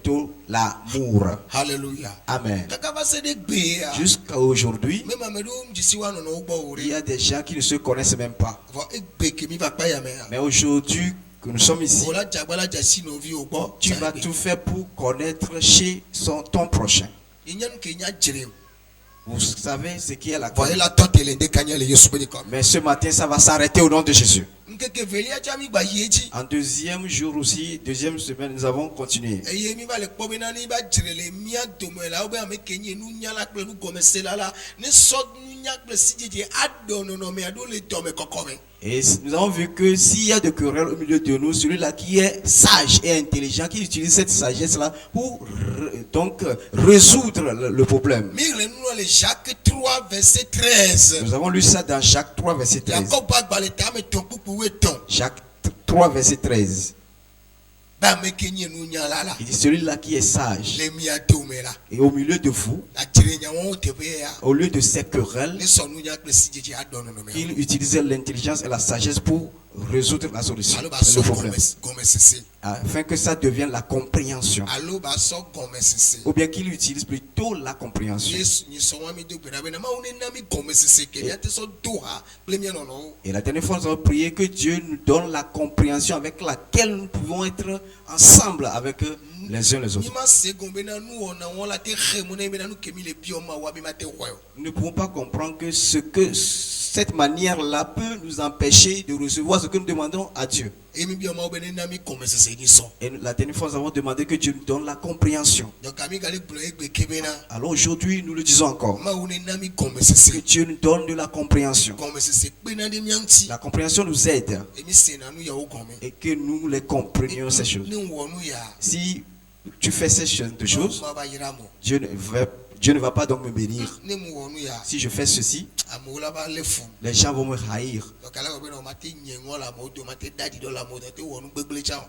plutôt l'amour. Alléluia. Amen. Jusqu'à aujourd'hui, il y a des gens qui ne se connaissent même pas. Mais aujourd'hui, que nous sommes ici, tu vas tout faire pour connaître chez ton prochain. Vous savez ce qui est la cause. Mais ce matin, ça va s'arrêter au nom de Jésus. En deuxième jour aussi, deuxième semaine, nous avons continué. Et nous avons vu que s'il y a de querelles au milieu de nous, celui-là qui est sage et intelligent, qui utilise cette sagesse-là pour donc résoudre le problème. Jacques 3, verset 13. Nous avons lu ça dans Jacques 3, verset 13. Jacques 3, verset 13. Il dit celui-là qui est sage. Et au milieu de vous, au lieu de ces querelles, qu'il utilise l'intelligence et la sagesse pour résoudre la solution, le problème, afin que ça devienne la compréhension, ou bien qu'il utilise plutôt la compréhension. Et la dernière fois nous avons prié que Dieu nous donne la compréhension avec laquelle nous pouvons être ensemble avec les uns les autres. Nous ne pouvons pas comprendre que cette manière-là peut nous empêcher de recevoir ce que nous demandons à Dieu. Et la dernière fois, nous avons demandé que Dieu nous donne la compréhension. Alors aujourd'hui, nous le disons encore. Que Dieu nous donne de la compréhension. La compréhension nous aide. Et que nous les comprenions ces choses. Si tu fais ces choses, Dieu ne va pas donc me bénir. Si je fais ceci, les gens vont me haïr.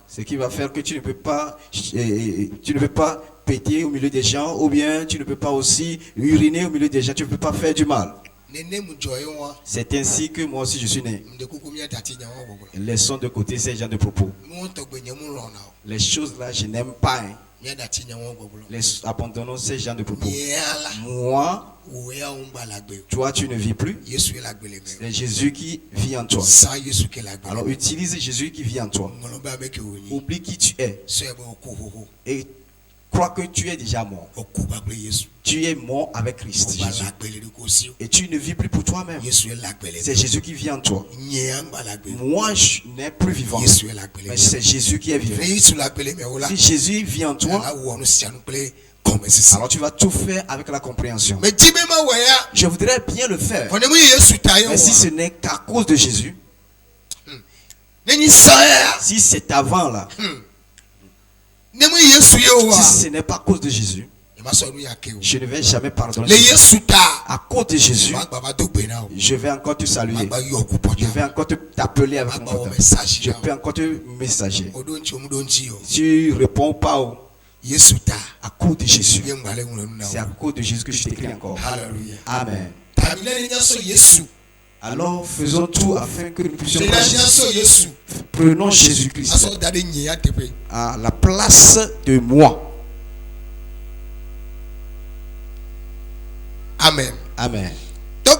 Ce qui va faire que tu ne peux pas péter au milieu des gens, ou bien tu ne peux pas aussi uriner au milieu des gens, tu ne peux pas faire du mal. C'est ainsi que moi aussi je suis né. Laissons de côté ces gens de propos. Les choses là, je n'aime pas. Abandonnons ces gens de propos. Moi, toi tu ne vis plus. C'est Jésus qui vit en toi. Alors utilise Jésus qui vit en toi. Oublie qui tu es. Et crois que tu es déjà mort. Tu es mort avec Christ Jésus. Et tu ne vis plus pour toi-même. C'est Jésus qui vit en toi. Moi je n'ai plus vivant. Mais c'est Jésus qui est vivant. Si Jésus vit en toi, alors tu vas tout faire avec la compréhension. Je voudrais bien le faire. Mais si ce n'est qu'à cause de Jésus, si c'est avant là, si ce n'est pas à cause de Jésus, je ne vais jamais pardonner. À cause de Jésus, je vais encore te saluer. Je vais encore t'appeler avec mon portable. Je peux encore te messager. Tu réponds pas à cause de Jésus. C'est à cause de Jésus que je t'écris encore. Amen. Alors faisons tout afin que nous puissions prenons Jésus-Christ à la place de moi. Amen. Amen. Donc,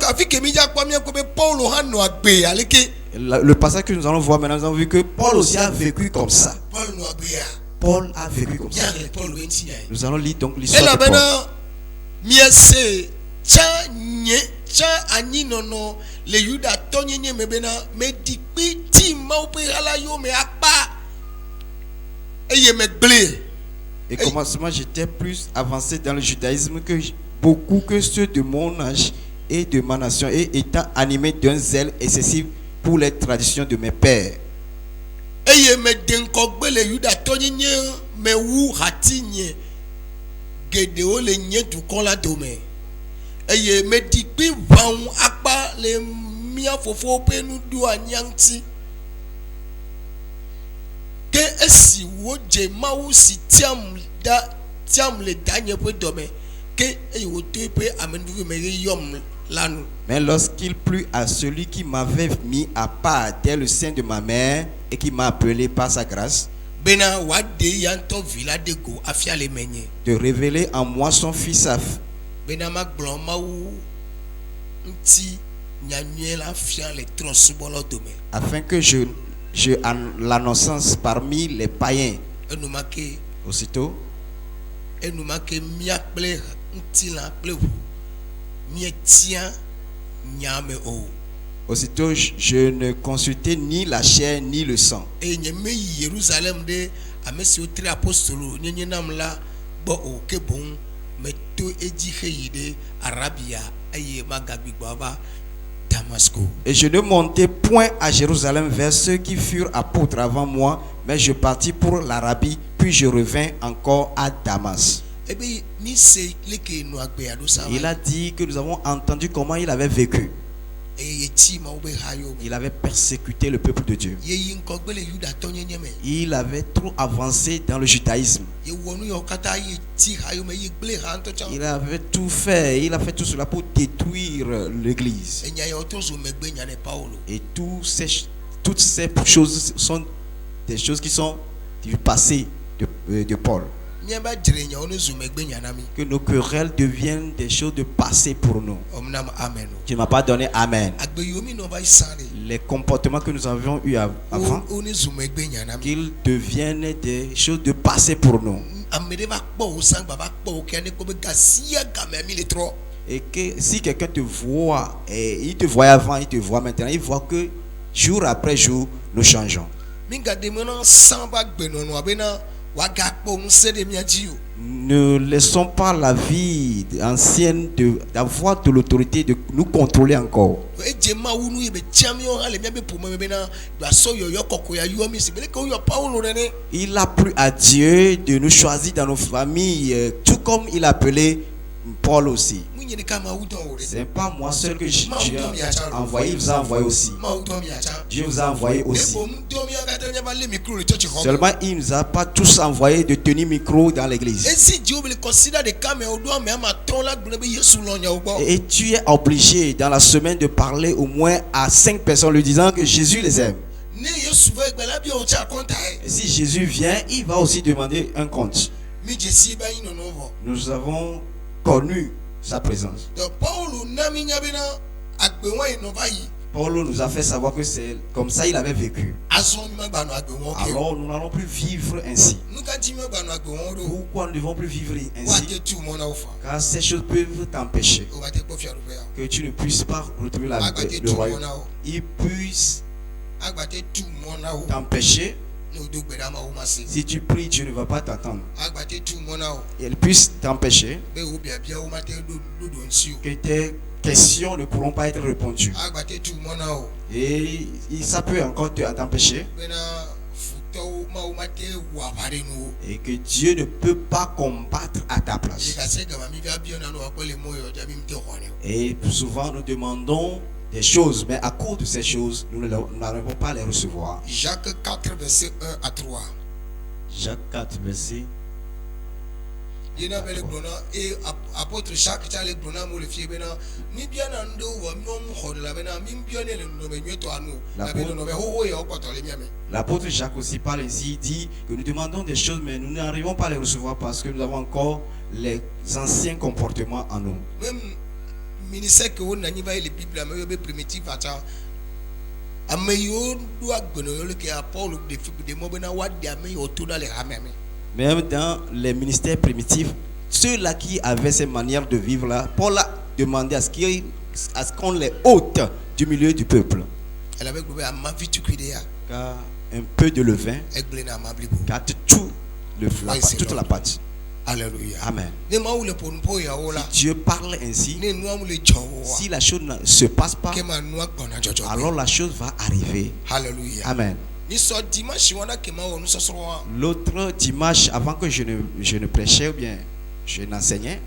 le passage que nous allons voir maintenant, nous avons vu que Paul aussi a vécu comme ça. Paul a vécu comme ça. Nous allons lire donc l'histoire de Paul. Et commencement, j'étais plus avancé dans le judaïsme que beaucoup que ceux de mon âge et de ma nation, et étant animé d'un zèle excessif pour les traditions de mes pères. Mais lorsqu'il plut à celui qui m'avait mis à part dès le sein de ma mère et qui m'a appelé par sa grâce, de révéler en moi son fils afin que je en l'annonce parmi les païens. Aussitôt, aussitôt, je ne consultais ni la chair ni le sang. Et je ne montais point à Jérusalem vers ceux qui furent apôtres avant moi, mais je partis pour l'Arabie, puis je revins encore à Damas. Il a dit que nous avons entendu comment il avait vécu. Il avait persécuté le peuple de Dieu. Il avait trop avancé dans le judaïsme. Il avait tout fait. Il a fait tout cela pour détruire l'église. Et toutes ces choses sont des choses qui sont du passé de Paul. Que nos querelles deviennent des choses de passé pour nous. Tu ne m'as pas donné amen. Les comportements que nous avions eu avant, qu'ils deviennent des choses de passé pour nous. Et que si quelqu'un te voit, et il te voyait avant, il te voit maintenant, il voit que jour après jour, nous changeons. Ne laissons pas la vie ancienne d'avoir de l'autorité de nous contrôler encore. Il a plu à Dieu de nous choisir dans nos familles, tout comme il a appelé Paul aussi. C'est pas moi seul que Dieu a envoyé, il vous a envoyé aussi. Dieu vous a envoyé aussi. Seulement il ne nous a pas tous envoyé de tenir micro dans l'église. Et tu es obligé dans la semaine de parler au moins à 5 personnes lui disant que Jésus les aime. Et si Jésus vient, il va aussi demander un compte. Nous avons connu sa présence. Paul nous a fait savoir que c'est comme ça il avait vécu. Alors nous n'allons plus vivre ainsi. Pourquoi nous ne devons plus vivre ainsi? Car ces choses peuvent t'empêcher que tu ne puisses pas retrouver le royaume. Ils puissent t'empêcher. Si tu pries, Dieu ne va pas t'attendre. Elle puisse t'empêcher que tes questions ne pourront pas être répondues. Et ça peut encore t'empêcher. Et que Dieu ne peut pas combattre à ta place. Et souvent nous demandons des choses, mais à cause de ces choses, nous n'arrivons pas à les recevoir. Jacques 4, verset 1 à 3. Jacques 4, verset. Et apôtre Jacques, l'apôtre Jacques aussi parle ainsi, il dit que nous demandons des choses, mais nous n'arrivons pas à les recevoir parce que nous avons encore les anciens comportements en nous. Même ministère que on a ni les Bible mais primitif atta même dans les ministères primitifs, ceux-là qui avaient ces manières de vivre là, Paul a demandé à ce qu'on les ôte du milieu du peuple. Car un peu de levain gâte toute la pâte. Alléluia. Amen. Si Dieu parle ainsi, si la chose ne se passe pas, alors la chose va arriver. Alléluia. Amen. L'autre dimanche, avant que je ne prêchais ou bien je n'enseignais,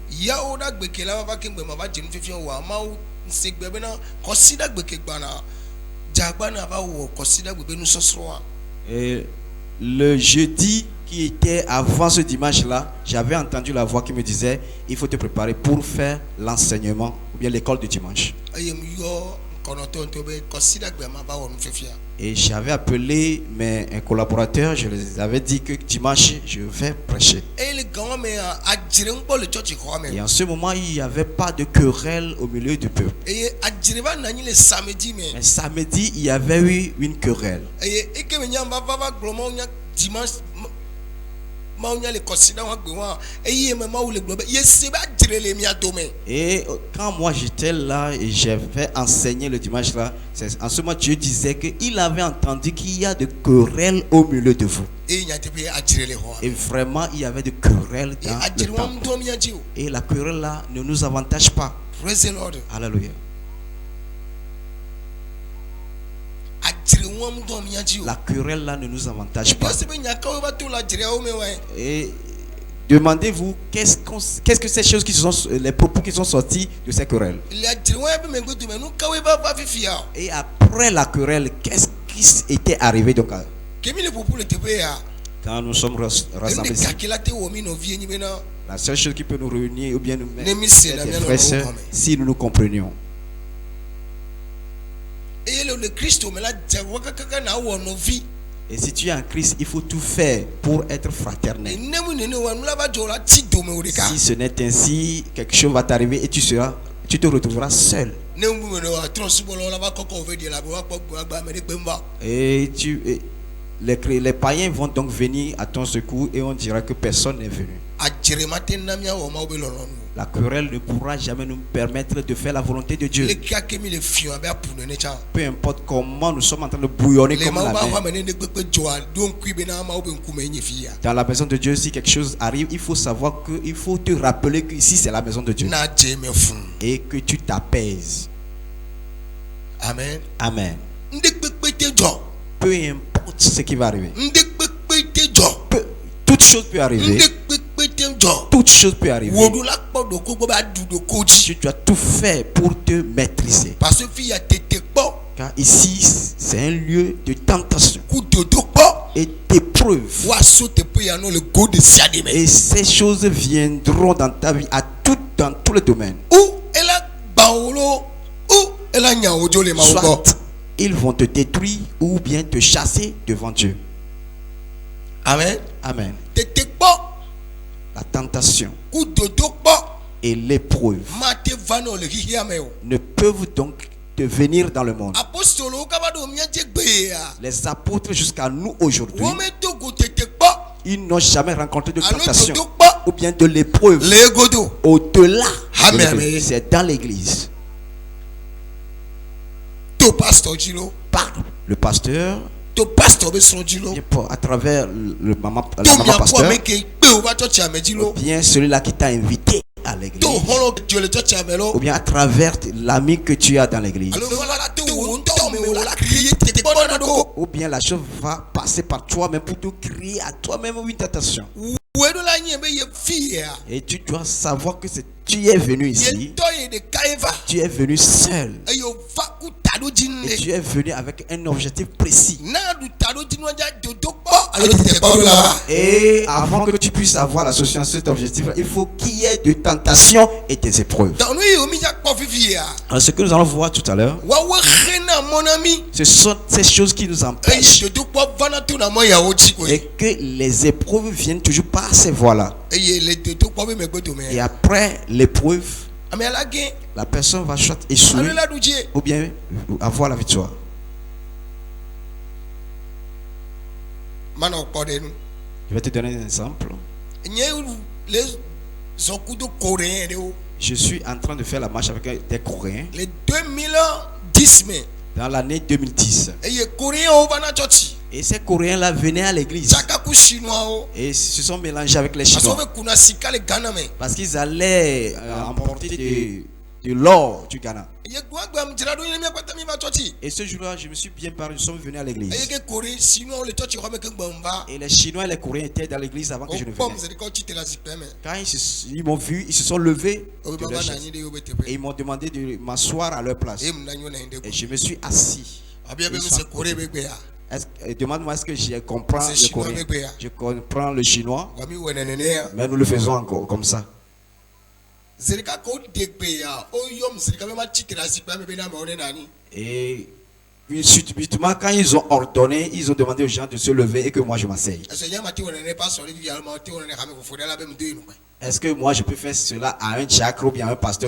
et le jeudi qui était avant ce dimanche-là, j'avais entendu la voix qui me disait: il faut te préparer pour faire l'enseignement ou bien l'école du dimanche. Et j'avais appelé mes collaborateurs, je les avais dit que dimanche, je vais prêcher. Et en ce moment, il n'y avait pas de querelle au milieu du peuple. Mais samedi, il y avait eu une querelle. Et quand moi j'étais là et j'avais enseigné le dimanche là, en ce moment Dieu disait qu'il avait entendu qu'il y a de querelles au milieu de vous. Et vraiment il y avait de querelles dans le temple. Et la querelle là ne nous avantage pas. Alléluia. La querelle là ne nous avantage pas. Et demandez-vous qu'est-ce que ces choses qui sont les propos qui sont sortis de ces querelles. Et après la querelle, qu'est-ce qui était arrivé donc quand nous sommes rassemblés ici? La seule chose qui peut nous réunir ou bien nous mettre des frères et sœurs, si nous nous comprenions. Et si tu es en Christ, il faut tout faire pour être fraternel. Si ce n'est ainsi, quelque chose va t'arriver et tu te retrouveras seul. Et les païens vont donc venir à ton secours et on dira que personne n'est venu. La querelle ne pourra jamais nous permettre de faire la volonté de Dieu. Peu importe comment nous sommes en train de bouillonner comme la mer. Dans la maison de Dieu, si quelque chose arrive, il faut savoir il faut te rappeler que ici c'est la maison de Dieu. Et que tu t'apaises. Amen. Amen. Peu importe ce qui va arriver. Toute chose peut arriver. Toute chose peut arriver. Tu dois tout faire pour te maîtriser. Car ici, c'est un lieu de tentation et d'épreuve. Et ces choses viendront dans ta vie dans tous les domaines. Soit ils vont te détruire ou bien te chasser devant Dieu. Amen. Amen. La tentation et l'épreuve ne peuvent donc devenir dans le monde. Les apôtres jusqu'à nous aujourd'hui, ils n'ont jamais rencontré de tentation ou bien de l'épreuve au-delà. C'est dans l'église. Par le pasteur, à travers la maman pasteur, ou bien celui-là qui t'a invité à l'église, ou bien à travers l'ami que tu as dans l'église, ou bien la chose va passer par toi-même pour te créer à toi-même une tentation. Et tu dois savoir que tu es venu ici, tu es venu seul, et tu es venu avec un objectif précis. Et avant que tu puisses avoir l'association de cet objectif, il faut qu'il y ait de tentations et des épreuves. Alors, ce que nous allons voir tout à l'heure, ce sont ces choses qui nous empêchent, et que les épreuves viennent toujours par ces voies-là. Et après l'épreuve, la personne va soit échouer ou bien avoir la victoire. Je vais te donner un exemple. Je suis en train de faire la marche avec des Coréens. Les 2010 mai. Dans l'année 2010. Et ces Coréens-là venaient à l'église. Et se sont mélangés avec les Chinois. Parce qu'ils allaient emporter de l'or du Ghana. Et ce jour-là, je me suis bien parlé. Nous sommes venus à l'église. Et les Chinois et les Coréens étaient dans l'église avant que je ne vienne. Quand ils m'ont vu, ils se sont levés de leur chaise. Et ils m'ont demandé de m'asseoir à leur place. Et je me suis assis. Demande-moi est-ce que je comprends le coréen. Je comprends le chinois. Mais nous le faisons encore comme ça. Et puis subitement, quand ils ont ordonné, ils ont demandé aux gens de se lever et que moi je m'asseye. Est-ce que moi je peux faire cela à un diacre ou bien à un pasteur?